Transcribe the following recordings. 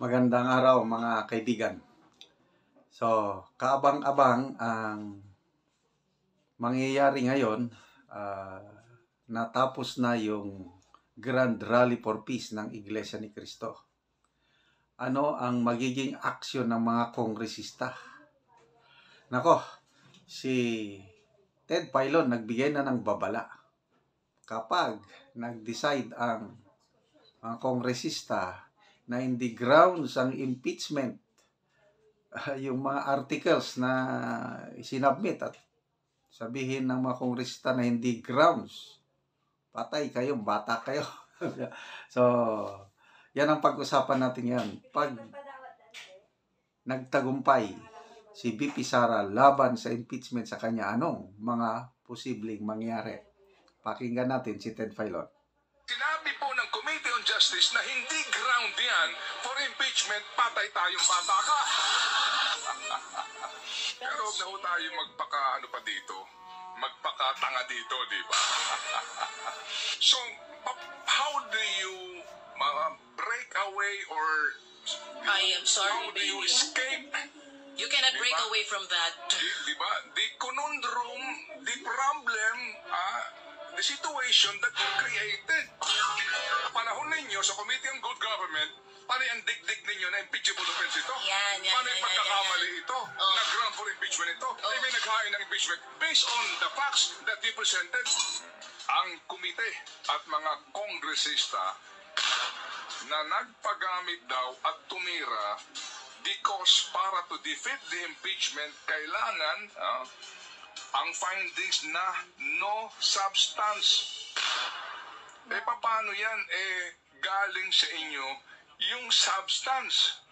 Magandang araw mga kaibigan. So, kaabang-abang ang mangyayari ngayon. Natapos na yung Grand Rally for Peace ng Iglesia ni Cristo. Ano ang magiging aksyon ng mga kongresista? Nako, si Ted Filon nagbigay na ng babala. Kapag nag-decide ang mga kongresista na hindi grounds ang impeachment, yung mga articles na isinabmit at sabihin ng mga kongresista na hindi grounds, patay kayo, bata kayo. So, yan ang pag-usapan natin yan. Pag nagtagumpay si VP Sara laban sa impeachment sa kanya, anong mga posibleng mangyari? Pakinggan natin si Ted Filon. Sinabi po ng Committee on Justice na hindi ground yan for impeachment, patay tayong bata ka. Pero huwag na ho tayo magpaka-ano pa dito, magpaka-tanga dito, di ba? So, how do you break away or I am sorry, how do you baby. escape? You cannot break away from that. Di ba? The conundrum, the problem, the situation that you created. Panahon ninyo sa Committee on Good Government, paano ang digdig ninyo na impeachable offense ito? Yan, Paano yung pagkakamali ito? Oh. Na ground for impeachment ito? Ay may naghain ng impeachment based on the facts that you presented. Ang komite at mga kongresista na nagpagamit daw at tumira because para to defeat the impeachment, kailangan ang findings na no substance. Paano yan? Galing sa inyo yung substance.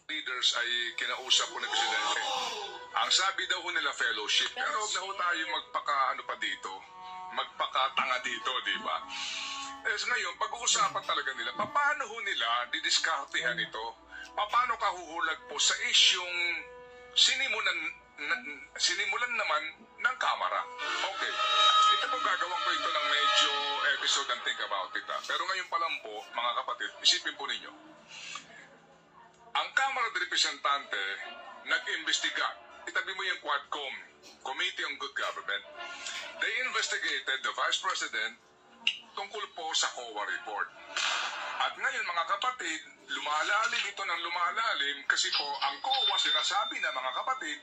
Leaders ay kinausap ko ng presidente. Ang sabi daw ho nila fellowship. Pero huwag na ho tayo magpaka-ano pa dito. Magpaka-tanga dito, di ba? Ngayon, pag-uusapan talaga nila, paano ho nila didiskartehan ito? Paano kahuhulag po sa isyong sinimulan naman ng Kamara? Okay. Ito po gagawin ko ito ng medyo episode and think about it. Pero ngayon pa lang po, mga kapatid, isipin po ninyo. Ang Kamara de Representante nag-imbestiga. Itabi mo yung Quadcom, Committee on Good Government. They investigated the Vice President tungkol po sa COA report. At ngayon mga kapatid, lumalalim ito ng lumalalim kasi po ang COA sinasabi na mga kapatid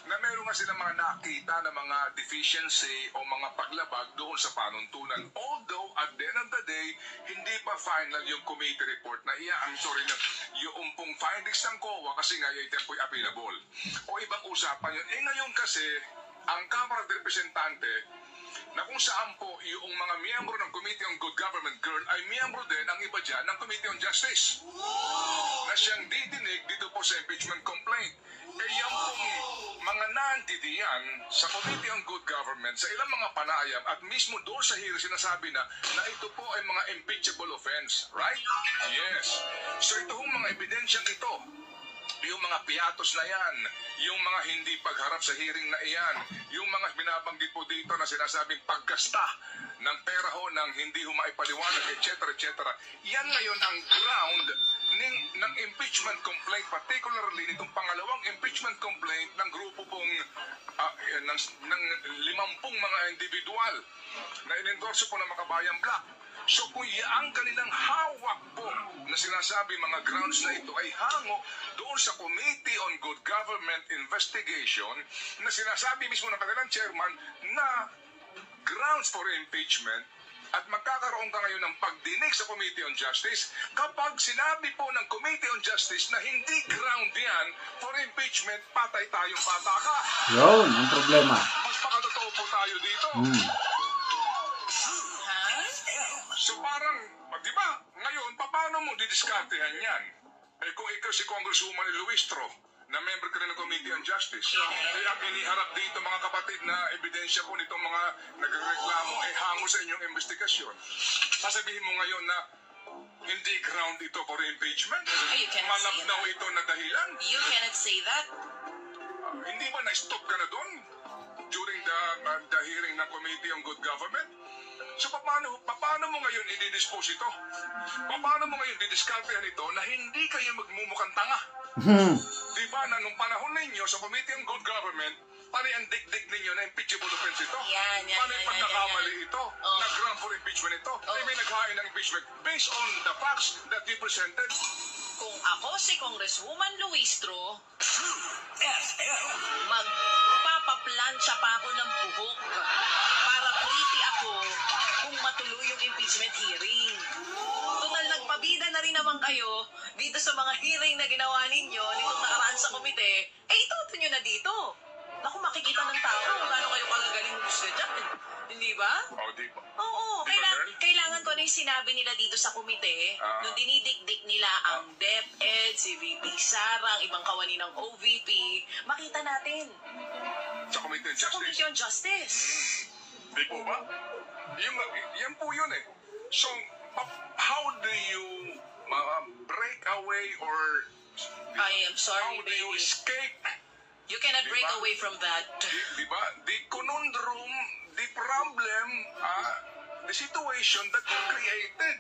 na meron nga silang mga nakita na mga deficiency o mga paglabag doon sa panuntunan. Although at the end of the day, hindi pa final yung committee report na yung pong findings ng COA kasi nga yung tempo'y available. O ibang usapan yun. Ngayon kasi, ang Kamara de Representante na kung saan po yung mga miyembro ng Committee on Good Government, ay miyembro din ang iba dyan ng Committee on Justice. Na siyang didinig dito po sa impeachment complaint. Yan pong mga nandidiyan sa Committee on Good Government, sa ilang mga panayam at mismo doon sa hearing sinasabi na ito po ay mga impeachable offense. Right? Yes. So ito hong mga ebidensyang ito, yung mga piatos na yan, yung mga hindi pagharap sa hearing na iyan, yung mga binabanggit po dito na sinasabing paggasta ng pera ho ng hindi ho maipaliwanag, etc. etc. Yan ngayon ang ground ng impeachment complaint, particularly nitong pangalawang impeachment complaint ng grupo pong ng 50 mga individual na inendorso po ng Makabayan Black. So kung ang kanilang hawak po na sinasabi mga grounds na ito ay hango doon sa Committee on Good Government Investigation na sinasabi mismo ng kanilang chairman na grounds for impeachment at magkakaroon ka ngayon ng pagdinig sa Committee on Justice kapag sinabi po ng Committee on Justice na hindi ground yan for impeachment, patay tayong bata ka. Yun, ang problema. Magpakatotoo po tayo dito. So parang, di ba, ngayon, paano mo didiskartehan yan? Kung ikaw si Congresswoman Luistro, na member ka rin ng Committee on Justice, ang iniharap dito mga kapatid na ebidensya po nitong mga nagreklamo ay hango sa inyong investigasyon. Sasabihin mo ngayon na hindi ground ito for impeachment? Malabnaw ito na dahilan? You cannot say that. Hindi ba na-stop ka na doon during the hearing ng Committee on Good Government? So paano mo ngayon i-dispose ito? Paano mo ngayon didiskartehan ito na hindi kayo magmumukhang tanga? Di ba na nung panahon ninyo sa Committee on Good Government, pari ang digdig ninyo na impeachable offense ito? Yan, Paano yung pagkakamali ito? Oh. Nag-grant for impeachment ito? Ay may naghain ng impeachment based on the facts that you presented. Kung ako si Congresswoman Luistro, magpapaplansya pa ako ng buhok para pretty ako kung matuloy yung impeachment hearing. Total, nagpabida na rin naman kayo dito sa mga hearing na ginawa ninyo nitong nakaraan sa komite. Eh, ituto nyo na dito. Naku, makikita ng tao kung gaano kayo kagagaling gusto dyan. Hindi ba? O, di ba? Oo, Di ba, girl? kailangan ko ano yung sinabi nila dito sa komite. Nung dinidikdik nila ang DepEd, si VP Sara, ang ibang kawani ng OVP, makita natin Sa Committee on sa Justice. Committee on Justice. Di po ba? Yan po yun eh. So, how do you break away or I am how sorry, do you baby. escape? You cannot break Diba? away from that. Di ba? The conundrum, the problem, the situation that you created.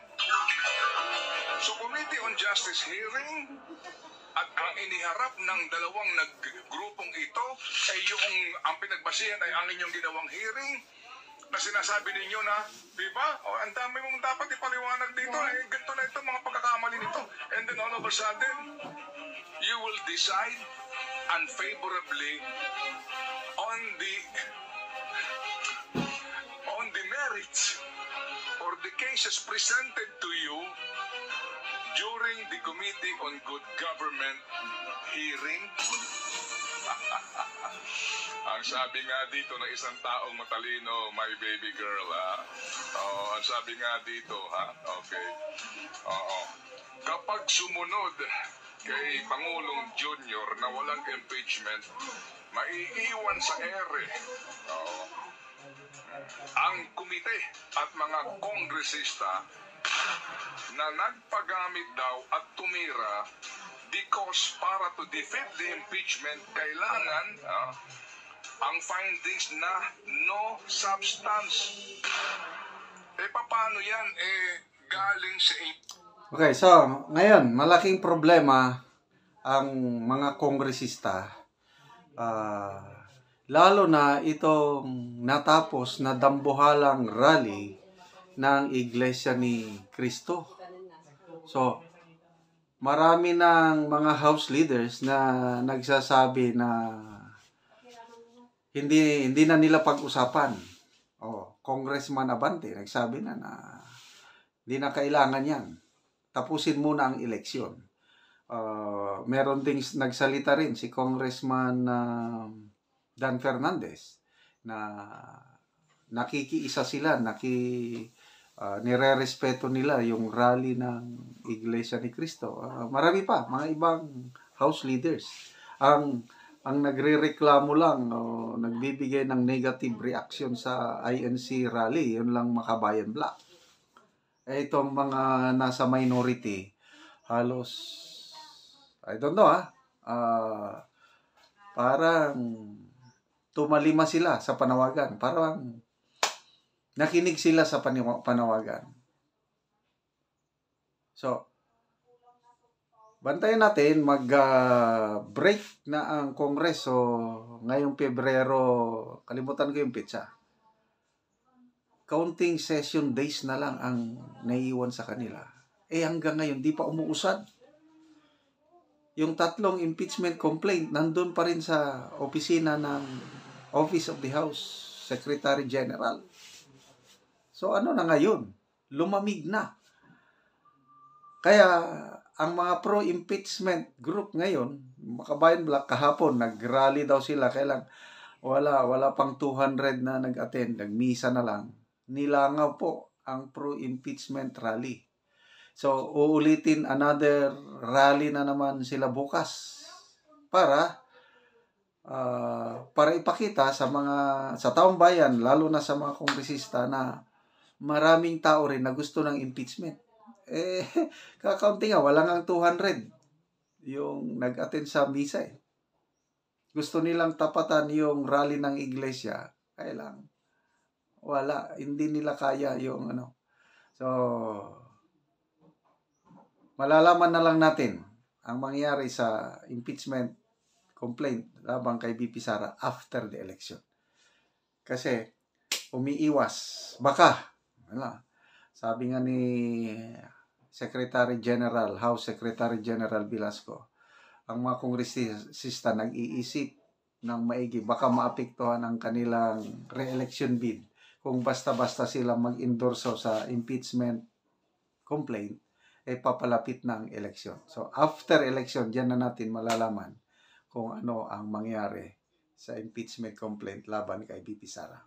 So, Committee on Justice hearing at ang iniharap ng dalawang grupong ito ay yung ang pinagbasihan ay ang inyong ginawang hearing na sinasabi ninyo na, di ba? O, ang dami mong dapat ipaliwanag dito. Eh, ganito na ito, mga pagkakamali nito. And then all of a sudden, you will decide unfavorably on the merits or the cases presented to you during the Committee on Good Government hearing. Ang sabi nga dito ng isang taong matalino, my baby girl, ang sabi nga dito, okay. Oo. Kapag sumunod kay Pangulong Junior na walang impeachment, maiiwan sa ere ang komite at mga kongresista na nagpagamit daw at tumira because para to defeat the impeachment, kailangan ang findings na no substance. Eh, paano yan? Galing sa... Okay, so ngayon, malaking problema ang mga kongresista. Lalo na itong natapos na dambuhalang rally ng Iglesia ni Cristo. So, marami ng mga house leaders na nagsasabi na hindi na nila pag-usapan. Congressman Abante nagsabi na hindi na kailangan yan. Tapusin muna ang eleksyon. Meron ding nagsalita rin si Congressman Dan Fernandez na nakikiisa sila, nire-respeto nila yung rally ng Iglesia ni Cristo. Marami pa, mga ibang house leaders. Ang nagrereklamo lang, nagbibigay ng negative reaction sa INC rally, yun lang Makabayan Black. Itong mga nasa minority, halos, I don't know parang tumalima sila sa panawagan. Parang nakinig sila sa panawagan. So, bantayan natin, mag-break na ang Kongreso ngayong Pebrero. Kalimutan ko yung pitsa. Counting session days na lang ang naiiwan sa kanila. Hanggang ngayon, di pa umuusad. Yung 3 impeachment complaint, nandun pa rin sa opisina ng Office of the House Secretary General. So ano na ngayon? Lumamig na. Kaya ang mga pro-impeachment group ngayon, Makabayan Black, kahapon nag-rally daw sila. Kailang wala pang 200 na nag-attend, nagmisa na lang. Nilangaw po ang pro-impeachment rally. So uulitin another rally na naman sila bukas para ipakita sa taong bayan, lalo na sa mga kongresista, na maraming tao rin na gusto ng impeachment. Kakaunti nga, wala nga 200 yung nag-attend sa misa. Gusto nilang tapatan yung rally ng iglesia, kaya lang wala, hindi nila kaya yung So malalaman na lang natin ang mangyayari sa impeachment complaint laban kay VP Sara after the election. Kasi umiiwas, baka, sabi nga ni Secretary General, House Secretary General Velasco, ang mga kongresista nag-iisip ng maigi, baka maapektuhan ang kanilang re-election bid kung basta-basta sila mag-endorso sa impeachment complaint, papalapit na ang election. So, after election, diyan na natin malalaman kung ano ang mangyari sa impeachment complaint laban kay VP Sara.